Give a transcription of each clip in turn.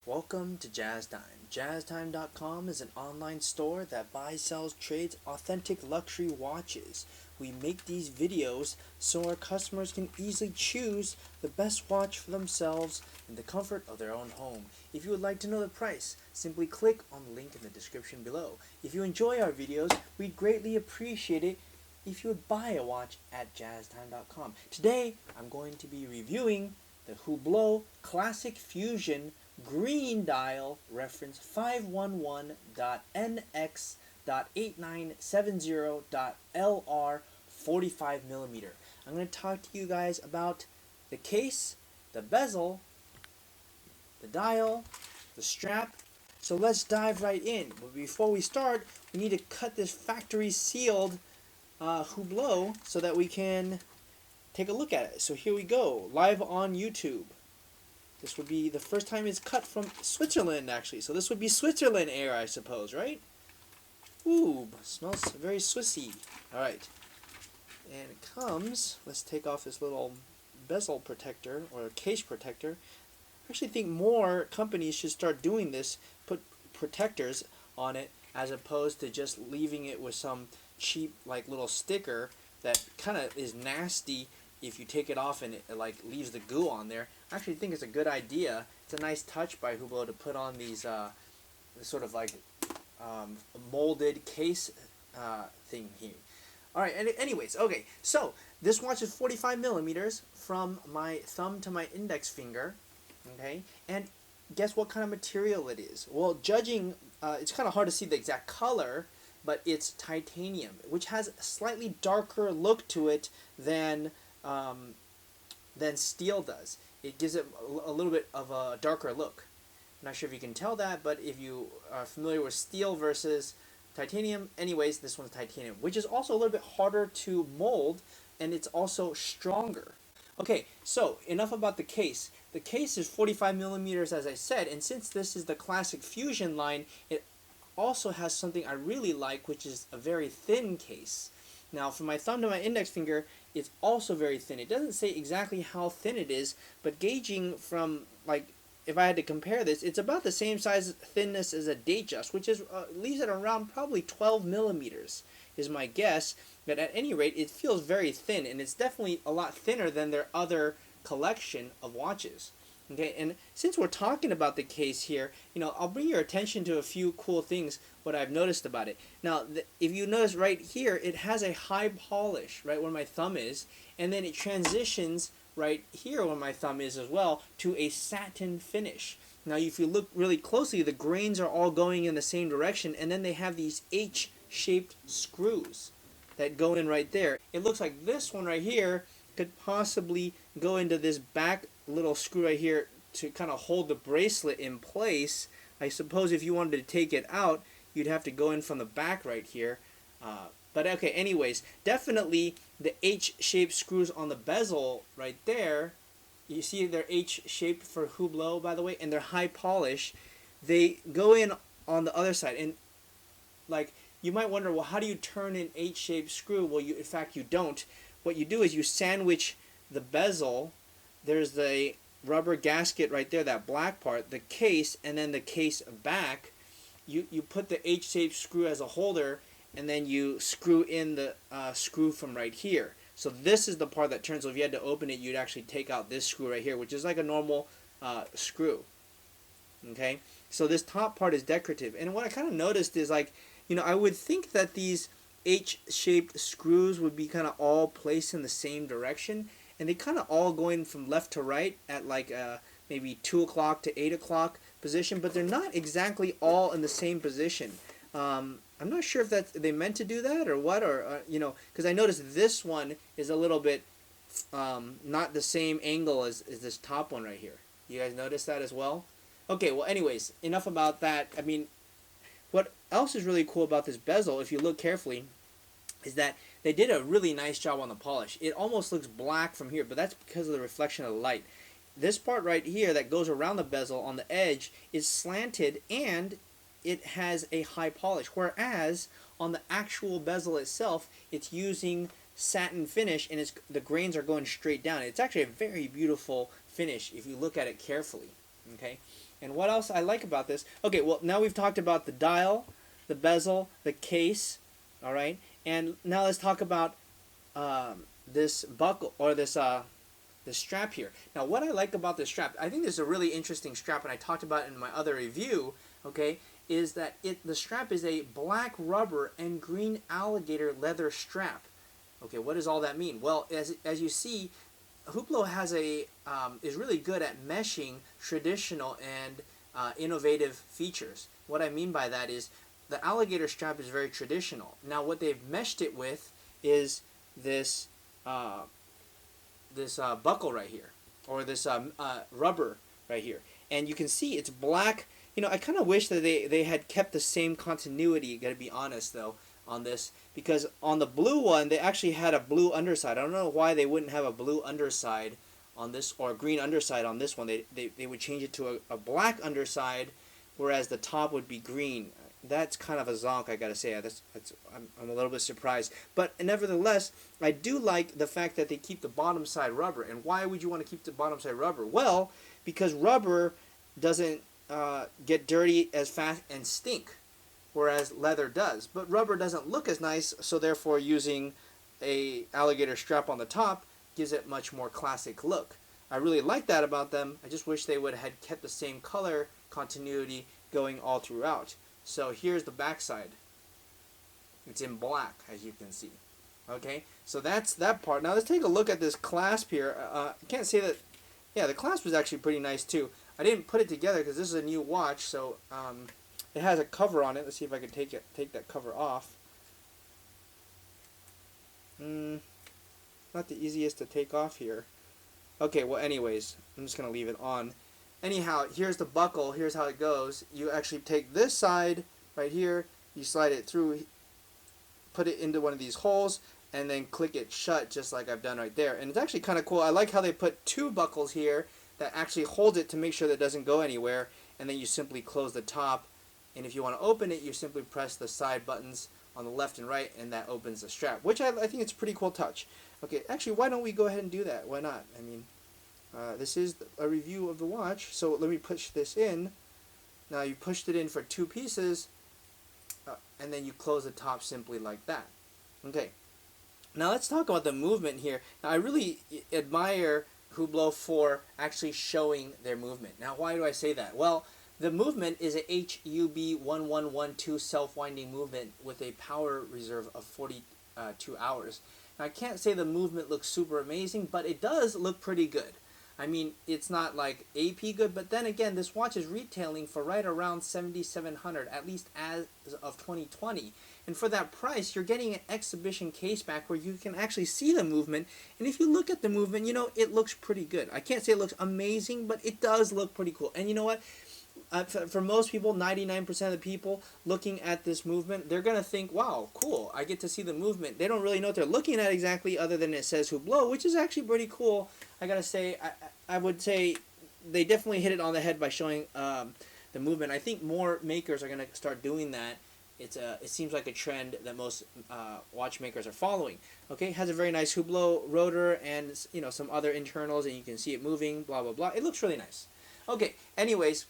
Welcome to Jazz Time. JazzTime.com is an online store that buys, sells, trades authentic luxury watches. We make these videos so our customers can easily choose the best watch for themselves in the comfort of their own home. If you would like to know the price, simply click on the link in the description below. If you enjoy our videos, we'd greatly appreciate it if you would buy a watch at JazzTime.com. Today, I'm going to be reviewing the Hublot Classic Fusion green dial reference 511.NX.8970.LR 45mm. I'm going to talk to you guys about the case, the bezel, the dial, the strap. So let's dive right in. But before we start, we need to cut this factory sealed Hublot so that we can take a look at it. So here we go, live on YouTube. This would be the first time it's cut from Switzerland, actually. So this would be Switzerland air, I suppose, right? Ooh, smells very Swissy. Alright. And it comes, let's take off this little bezel protector, or case protector. I actually think more companies should start doing this, put protectors on it, as opposed to just leaving it with some cheap, like, little sticker that kind of is nasty if you take it off and it like leaves the goo on there. I actually think it's a good idea. It's a nice touch by Hublot to put on these sort of like molded case thing here. Alright, anyways, okay, so this watch is 45mm from my thumb to my index finger, okay, and guess what kind of material it is? Well, judging, it's kind of hard to see the exact color, but it's titanium, which has a slightly darker look to it than steel does. It gives it a little bit of a darker look. I'm not sure if you can tell that, but if you are familiar with steel versus titanium, anyways, this one's titanium, which is also a little bit harder to mold, and it's also stronger. Okay, so enough about the case. The case is 45mm, as I said, and since this is the Classic Fusion line, it also has something I really like, which is a very thin case. Now, from my thumb to my index finger, it's also very thin. It doesn't say exactly how thin it is, but gauging from, like, if I had to compare this, it's about the same size thinness as a Datejust, which is leaves it around probably 12mm, is my guess. But at any rate, it feels very thin, and it's definitely a lot thinner than their other collection of watches. Okay, and since we're talking about the case here, I'll bring your attention to a few cool things, what I've noticed about it. Now, if you notice right here, it has a high polish, right where my thumb is, and then it transitions right here where my thumb is as well to a satin finish. Now, if you look really closely, the grains are all going in the same direction, and then they have these H-shaped screws that go in right there. It looks like this one right here could possibly go into this back little screw right here to kind of hold the bracelet in place. I suppose if you wanted to take it out, you'd have to go in from the back right here. But okay, anyways, definitely the H-shaped screws on the bezel right there, you see they're H-shaped for Hublot, by the way, and they're high polish. They go in on the other side, and like, you might wonder, well, how do you turn an H-shaped screw? Well, in fact, you don't. What you do is you sandwich the bezel. There's the rubber gasket right there, that black part, the case, and then the case back. You put the H-shaped screw as a holder, and then you screw in the screw from right here. So this is the part that turns. So if you had to open it, you'd actually take out this screw right here, which is like a normal screw. Okay, so this top part is decorative. And what I kind of noticed is, like, I would think that these H-shaped screws would be kind of all placed in the same direction, and they kind of all going from left to right at like maybe 2 o'clock to 8 o'clock position, but they're not exactly all in the same position. I'm not sure if they meant to do that or what, or because I noticed this one is a little bit not the same angle as this top one right here. You guys notice that as well? Okay, well, anyways, enough about that. I mean, what else is really cool about this bezel, if you look carefully, is that they did a really nice job on the polish. It almost looks black from here, but that's because of the reflection of the light. This part right here that goes around the bezel on the edge is slanted, and it has a high polish, whereas on the actual bezel itself, it's using satin finish, and the grains are going straight down. It's actually a very beautiful finish if you look at it carefully. Okay, And what else I like about this? Okay, well, now we've talked about the dial, the bezel, the case, all right? And now let's talk about this buckle, or this strap here. Now, what I like about this strap, I think this is a really interesting strap, and I talked about it in my other review, okay, is that the strap is a black rubber and green alligator leather strap. Okay, what does all that mean? Well, as you see, Hublot is really good at meshing traditional and innovative features. What I mean by that is the alligator strap is very traditional. Now, what they've meshed it with is this buckle right here, or this rubber right here, and you can see it's black. You know, I kind of wish that they had kept the same continuity, gotta be honest though, on this, because on the blue one they actually had a blue underside. I don't know why they wouldn't have a blue underside on this, or a green underside on this one. They would change it to a black underside, whereas the top would be green. That's kind of a zonk, I gotta say. I'm a little bit surprised, but nevertheless, I do like the fact that they keep the bottom side rubber. And why would you want to keep the bottom side rubber? Well, because rubber doesn't get dirty as fast and stink, whereas leather does. But rubber doesn't look as nice, so therefore using a alligator strap on the top gives it much more classic look. I really like that about them. I just wish they would have kept the same color continuity going all throughout. So here's the back side. It's in black, as you can see. Okay, so that's that part. Now let's take a look at this clasp here. I can't say that. Yeah, the clasp is actually pretty nice too. I didn't put it together because this is a new watch, so it has a cover on it. Let's see if I can take that cover off. Not the easiest to take off here. Okay, well anyways, I'm just gonna leave it on. Anyhow, here's the buckle. Here's how it goes. You actually take this side right here, you slide it through, put it into one of these holes, and then click it shut, just like I've done right there. And it's actually kind of cool. I like how they put two buckles here that actually hold it to make sure that it doesn't go anywhere, and then you simply close the top. And if you want to open it, you simply press the side buttons on the left and right, and that opens the strap, which I think it's a pretty cool touch. Okay, actually, why don't we go ahead and do that? Why not? I mean, this is a review of the watch, so let me push this in. Now you pushed it in for two pieces, and then you close the top simply like that. Okay, now let's talk about the movement here. Now I really admire Hublot for actually showing their movement. Now why do I say that? Well, the movement is a HUB1112 self-winding movement with a power reserve of 42 hours. Now I can't say the movement looks super amazing, but it does look pretty good. I mean, it's not like AP good, but then again, this watch is retailing for right around $7,700, at least as of 2020. And for that price, you're getting an exhibition case back where you can actually see the movement. And if you look at the movement, you know, it looks pretty good. I can't say it looks amazing, but it does look pretty cool. And you know what? For most people, 99% of the people looking at this movement, they're going to think, wow, cool, I get to see the movement. They don't really know what they're looking at exactly, other than it says Hublot, which is actually pretty cool. I got to say, I would say they definitely hit it on the head by showing the movement. I think more makers are going to start doing that. It seems like a trend that most watchmakers are following. Okay, it has a very nice Hublot rotor and, you know, some other internals, and you can see it moving, blah, blah, blah. It looks really nice. Okay, anyways,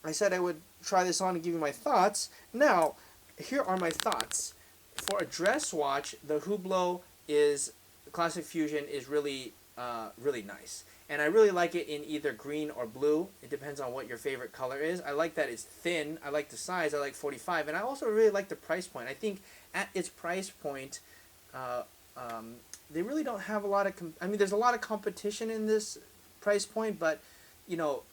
I said I would try this on and give you my thoughts. Now, here are my thoughts. For a dress watch, the Hublot Classic Fusion is really, really nice. And I really like it in either green or blue. It depends on what your favorite color is. I like that it's thin. I like the size. I like 45. And I also really like the price point. I think at its price point, they really don't have a lot of... I mean, there's a lot of competition in this price point, but, you know,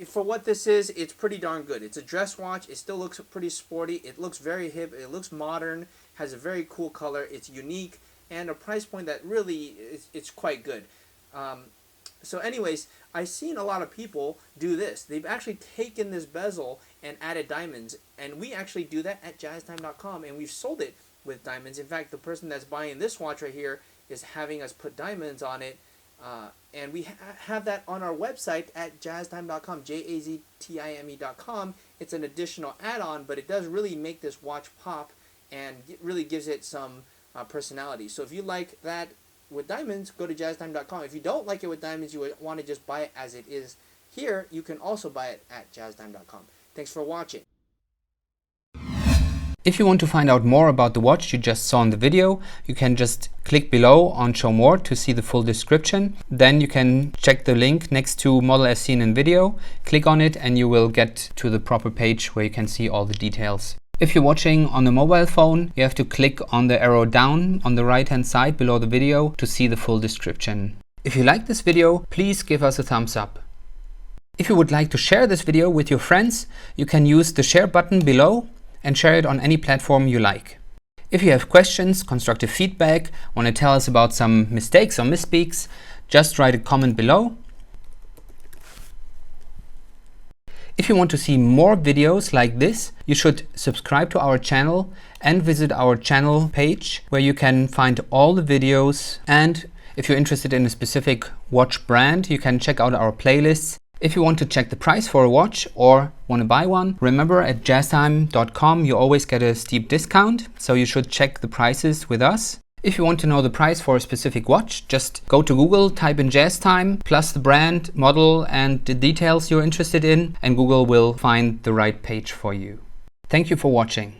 for what this is, it's pretty darn good. It's a dress watch. It still looks pretty sporty. It looks very hip. It looks modern. Has a very cool color. It's unique, and a price point that really it's quite good. So anyways, I've seen a lot of people do this. They've actually taken this bezel and added diamonds, and we actually do that at jazztime.com, and we've sold it with diamonds. In fact, the person that's buying this watch right here is having us put diamonds on it. And we have that on our website at jazztime.com, JAZTIME.com. It's an additional add-on, but it does really make this watch pop, and it really gives it some personality. So if you like that with diamonds, go to jazztime.com. If you don't like it with diamonds, you would want to just buy it as it is, here you can also buy it at jazztime.com. Thanks for watching. If you want to find out more about the watch you just saw in the video, you can just click below on Show More to see the full description. Then you can check the link next to model as seen in video, click on it and you will get to the proper page where you can see all the details. If you're watching on a mobile phone, you have to click on the arrow down on the right hand side below the video to see the full description. If you like this video, please give us a thumbs up. If you would like to share this video with your friends, you can use the share button below and share it on any platform you like. If you have questions, constructive feedback, want to tell us about some mistakes or misspeaks, just write a comment below. If you want to see more videos like this, you should subscribe to our channel and visit our channel page where you can find all the videos. And if you're interested in a specific watch brand, you can check out our playlists. If you want to check the price for a watch or want to buy one, remember at jazztime.com you always get a steep discount, so you should check the prices with us. If you want to know the price for a specific watch, just go to Google, type in JazzTime, plus the brand, model and the details you're interested in, and Google will find the right page for you. Thank you for watching.